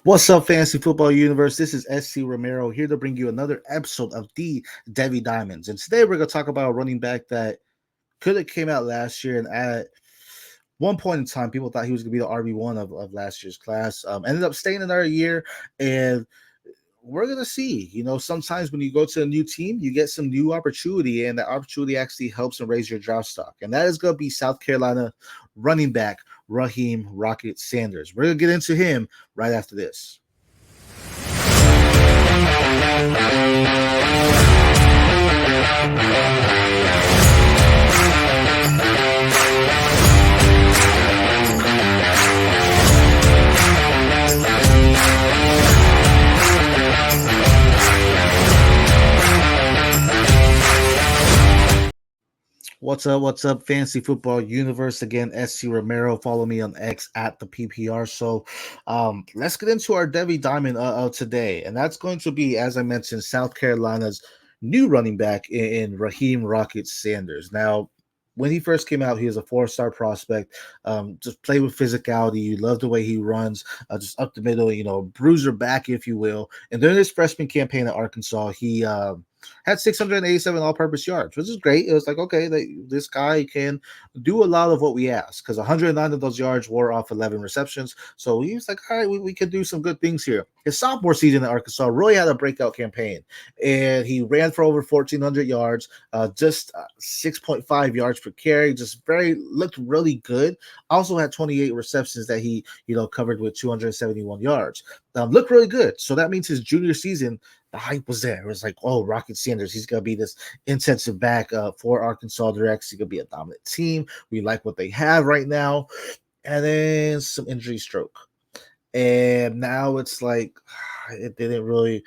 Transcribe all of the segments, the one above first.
What's up, Fantasy Football Universe? This is SC Romero here to bring you another episode of the Devy Diamonds. And today we're going to talk about a running back that could have came out last year. And at one point in time, people thought he was going to be the RB1 of last year's class. Ended up staying another year. And we're going to see, sometimes when you go to a new team, you get some new opportunity. And that opportunity actually helps and raise your draft stock. And that is going to be South Carolina running back Raheim Rocket Sanders. We're going to get into him right after this. What's up, Fantasy Football Universe? Again, SC Romero. Follow me on X at the PPR. So let's get into our Devy Diamond today. And that's going to be, as I mentioned, South Carolina's new running back in Raheim Rocket Sanders. Now, when he first came out, he was a four-star prospect. Just play with physicality. You love the way he runs, just up the middle, bruiser back, if you will. And during his freshman campaign at Arkansas, he had 687 all-purpose yards, which is great. It was like, okay, this guy can do a lot of what we asked, because 109 of those yards were off 11 receptions. So he was like, all right, we can do some good things here. His sophomore season at Arkansas really had a breakout campaign, and he ran for over 1,400 yards, just 6.5 yards per carry, just looked really good. Also had 28 receptions that he, covered with 271 yards. Looked really good. So that means his junior season, the hype was there. It was like, oh, Rocket Sanders, he's going to be this intensive back for Arkansas. They're actually going to be a dominant team. We like what they have right now. And then some injury stroke. And now it's like, it didn't really,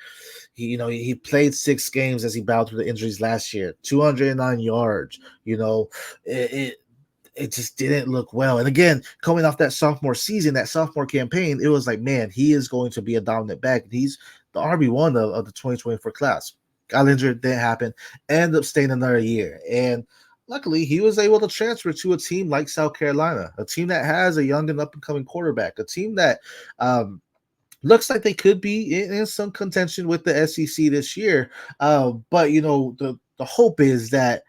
he played 6 games as he battled through the injuries last year, 209 yards, it just didn't look well. And again, coming off that sophomore season, that sophomore campaign, it was like, man, he is going to be a dominant back. He's the RB1 of the 2024 class. Got injured, didn't happen, ended up staying another year. And luckily, he was able to transfer to a team like South Carolina, a team that has a young and up-and-coming quarterback, a team that looks like they could be in some contention with the SEC this year. But, the hope is that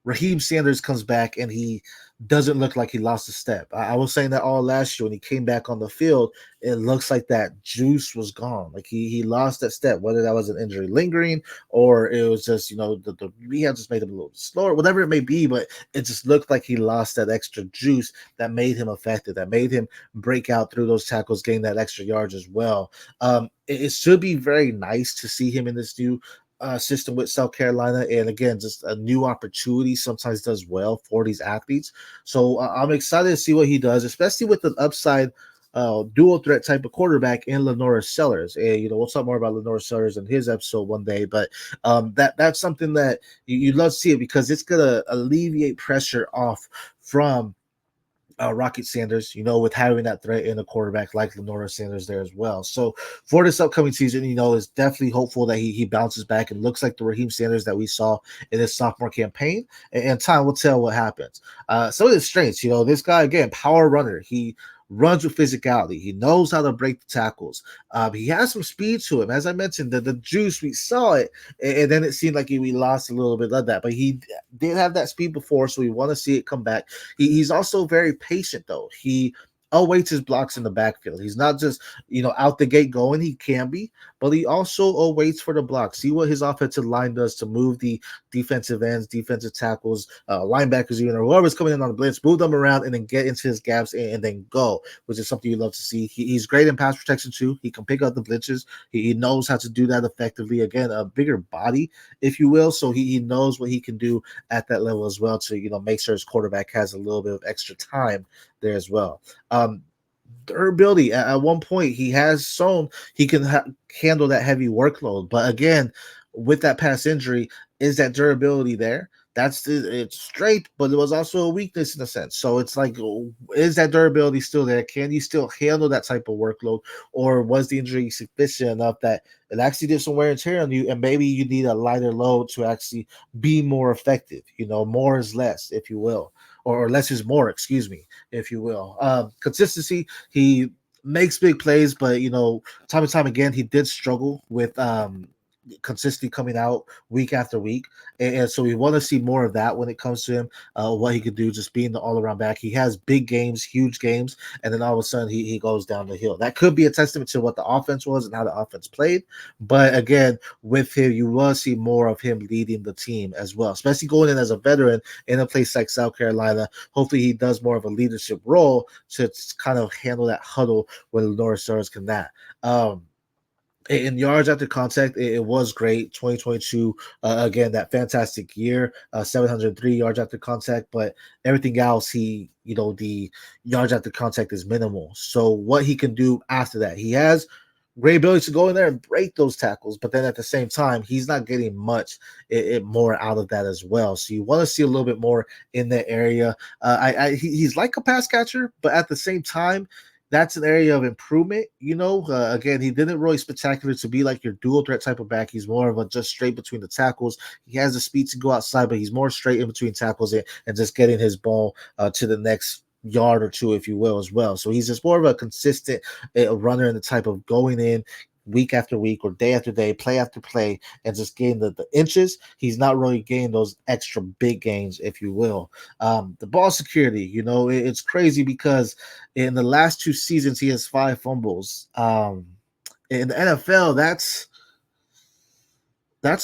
Raheim Sanders comes back and he doesn't look like he lost a step. I was saying that all last year when he came back on the field, it looks like that juice was gone. Like he lost that step, whether that was an injury lingering or it was just, the rehab just made him a little slower, whatever it may be, but it just looked like he lost that extra juice that made him effective, that made him break out through those tackles, gain that extra yards as well. It should be very nice to see him in this new system with South Carolina, and again, just a new opportunity sometimes does well for these athletes. So I'm excited to see what he does, especially with the upside dual threat type of quarterback in Lenora Sellers. And we'll talk more about Lenora Sellers in his episode one day, but that's something that you'd love to see it, because it's gonna alleviate pressure off from Rocket Sanders, with having that threat in a quarterback like Lenora Sanders there as well. So for this upcoming season, is definitely hopeful that he bounces back and looks like the Raheim Sanders that we saw in his sophomore campaign. And time will tell what happens. Some of his strengths, this guy, again, power runner. He runs with physicality. He knows how to break the tackles. He has some speed to him. As I mentioned, the juice, we saw it, and then it seemed like we lost a little bit of that. But he did have that speed before, so we want to see it come back. He's also very patient, though. He awaits his blocks in the backfield. He's not just, out the gate going. He can be, but he also awaits for the block. See what his offensive line does to move the defensive ends, defensive tackles, linebackers, or whoever's coming in on the blitz, move them around and then get into his gaps and then go, which is something you love to see. He's great in pass protection too. He can pick up the blitzes. He knows how to do that effectively. Again, a bigger body, if you will, so he knows what he can do at that level as well to, make sure his quarterback has a little bit of extra time there as well. Durability, at one point he has shown he can handle that heavy workload, but again, with that past injury, is that durability there? It's straight, but it was also a weakness in a sense. So it's like, is that durability still there? Can you still handle that type of workload, or was the injury sufficient enough that it actually did some wear and tear on you, and maybe you need a lighter load to actually be more effective? More is less, if you will, or less is more, excuse me, if you will. Consistency, he makes big plays, but time and time again, he did struggle with consistently coming out week after week, and so we want to see more of that when it comes to him. What he could do, just being the all around back. He has big games, huge games, and then all of a sudden he goes down the hill. That could be a testament to what the offense was and how the offense played. But again, with him, you will see more of him leading the team as well, especially going in as a veteran in a place like South Carolina. Hopefully, he does more of a leadership role to kind of handle that huddle when Lenore Stars can that. In yards after contact, it was great. 2022, again, that fantastic year, 703 yards after contact, but everything else, the yards after contact is minimal. So what he can do after that, he has great ability to go in there and break those tackles, but then at the same time, he's not getting much more out of that as well. So you want to see a little bit more in that area. He's like a pass catcher, but at the same time, that's an area of improvement. Again, he didn't really spectacular to be like your dual threat type of back. He's more of a just straight between the tackles. He has the speed to go outside, but he's more straight in between tackles and just getting his ball to the next yard or two, if you will, as well. So he's just more of a consistent runner in the type of going in week after week or day after day, play after play, and just gain the inches. He's not really gaining those extra big gains, if you will. The ball security, it's crazy because in the last 2 seasons, he has 5 fumbles. In the NFL, that's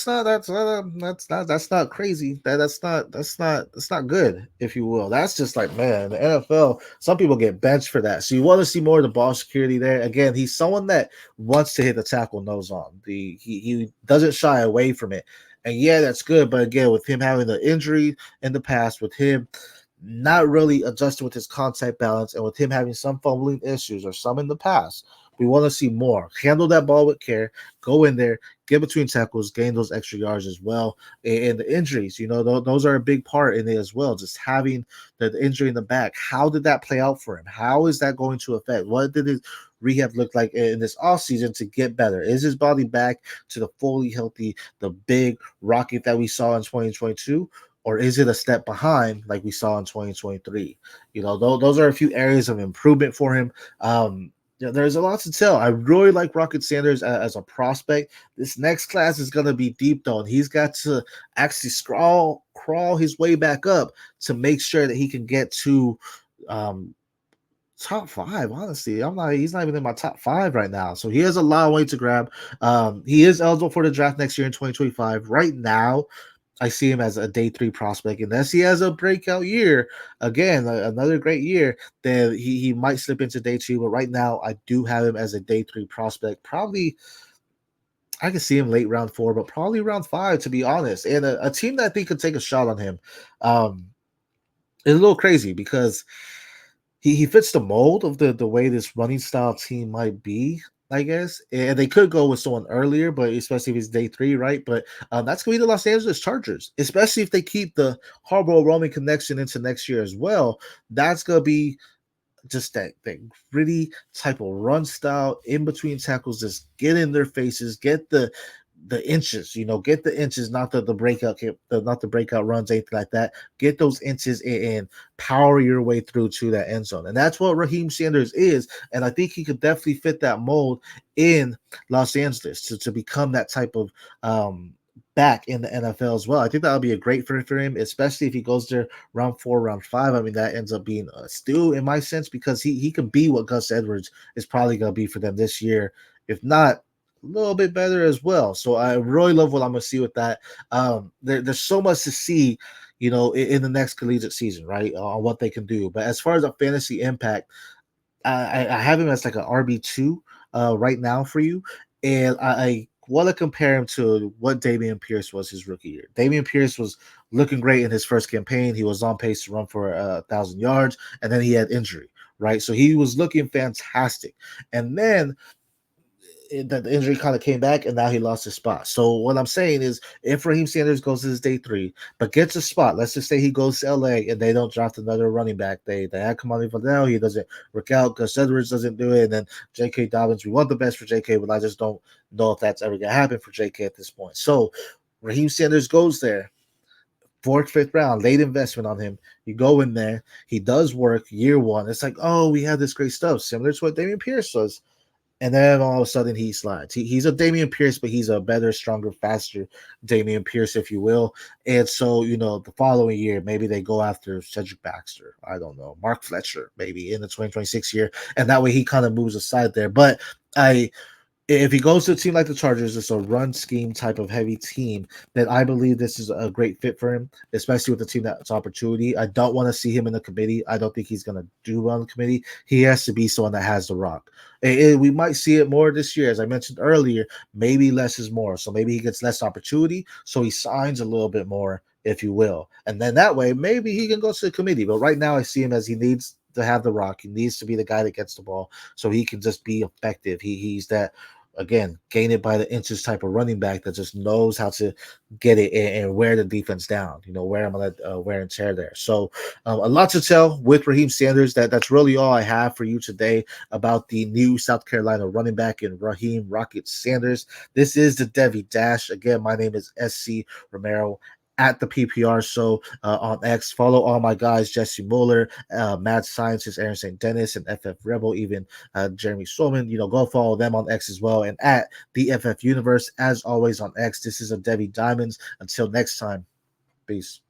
not crazy. That's not good, if you will. That's just like, man, the NFL, some people get benched for that. So you want to see more of the ball security there. Again, he's someone that wants to hit the tackle nose on. He doesn't shy away from it. And yeah, that's good. But again, with him having the injury in the past, with him not really adjusting with his contact balance, and with him having some fumbling issues or some in the past, we want to see more. Handle that ball with care. Go in there, get between tackles, gain those extra yards as well. And the injuries, those are a big part in it as well. Just having the injury in the back. How did that play out for him? How is that going to affect? What did his rehab look like in this offseason to get better? Is his body back to the fully healthy, the big rocket that we saw in 2022? Or is it a step behind like we saw in 2023? Those are a few areas of improvement for him. There's a lot to tell. I really like Rocket Sanders as a prospect. This next class is going to be deep, though, and he's got to actually crawl his way back up to make sure that he can get to top 5. Honestly, he's not even in my top 5 right now, so he has a long way to grab. He is eligible for the draft next year in 2025. Right now, I see him as a day 3 prospect, unless he has a breakout year. Again, another great year, then he might slip into day 2. But right now, I do have him as a day 3 prospect. Probably, I can see him late round 4, but probably round 5, to be honest. And a team that I think could take a shot on him is a little crazy because he fits the mold of the way this running style team might be, I guess. And they could go with someone earlier, but especially if it's day 3, right? But that's going to be the Los Angeles Chargers, especially if they keep the Harbaugh Roman connection into next year as well. That's going to be just that gritty type of run style in between tackles. Just get in their faces, get the inches, get the inches, not the breakout, not the breakout runs, anything like that. Get those inches and power your way through to that end zone. And that's what Raheim Sanders is. And I think he could definitely fit that mold in Los Angeles to become that type of back in the NFL as well. I think that would be a great fit for him, especially if he goes there round 4, round 5. I mean, that ends up being a steal in my sense, because he can be what Gus Edwards is probably going to be for them this year, if not a little bit better as well. So I really love what I'm going to see with that. There's so much to see, in the next collegiate season, right, on what they can do. But as far as a fantasy impact, I have him as like an RB2 right now for you. And I want to compare him to what Dameon Pierce was his rookie year. Dameon Pierce was looking great in his first campaign. He was on pace to run for 1,000 yards, and then he had injury, right? So he was looking fantastic. And then that the injury kind of came back, and now he lost his spot. So what I'm saying is, if Raheim Sanders goes to his day 3, but gets a spot, let's just say he goes to LA and they don't draft another running back. They had Kamani Fadell, he doesn't work out. Gus Edwards doesn't do it, and then J.K. Dobbins. We want the best for J.K., but I just don't know if that's ever gonna happen for J.K. at this point. So Raheim Sanders goes there. fourth, fifth round, late investment on him. You go in there, he does work year one. It's like, oh, we have this great stuff, similar to what Damian Pierce was. And then all of a sudden he slides. He's a Damian Pierce, but he's a better, stronger, faster Damian Pierce, if you will. And so, the following year, maybe they go after Cedric Baxter. I don't know. Mark Fletcher, maybe in the 2026 year. And that way he kind of moves aside there. But if he goes to a team like the Chargers, it's a run scheme type of heavy team, then I believe this is a great fit for him, especially with the team that's opportunity. I don't want to see him in the committee. I don't think he's going to do well in the committee. He has to be someone that has the rock. We might see it more this year. As I mentioned earlier, maybe less is more. So maybe he gets less opportunity. So he signs a little bit more, if you will. And then that way, maybe he can go to the committee. But right now, I see him as he needs to have the rock. He needs to be the guy that gets the ball so he can just be effective. He's that, again, gain it by the inches type of running back that just knows how to get it and wear the defense down, wear him on that wear and tear there. So a lot to tell with Raheim Sanders. That's really all I have for you today about the new South Carolina running back in Raheim Rocket Sanders. This is the Devy Dash. Again, my name is SC Romero at the PPR Show on X. Follow all my guys, Jesse Mueller, Mad Scientist, Aaron St. Dennis, and FF Rebel, even Jeremy Solman. Go follow them on X as well. And at the FF Universe, as always on X. This is a Devy Diamonds. Until next time, peace.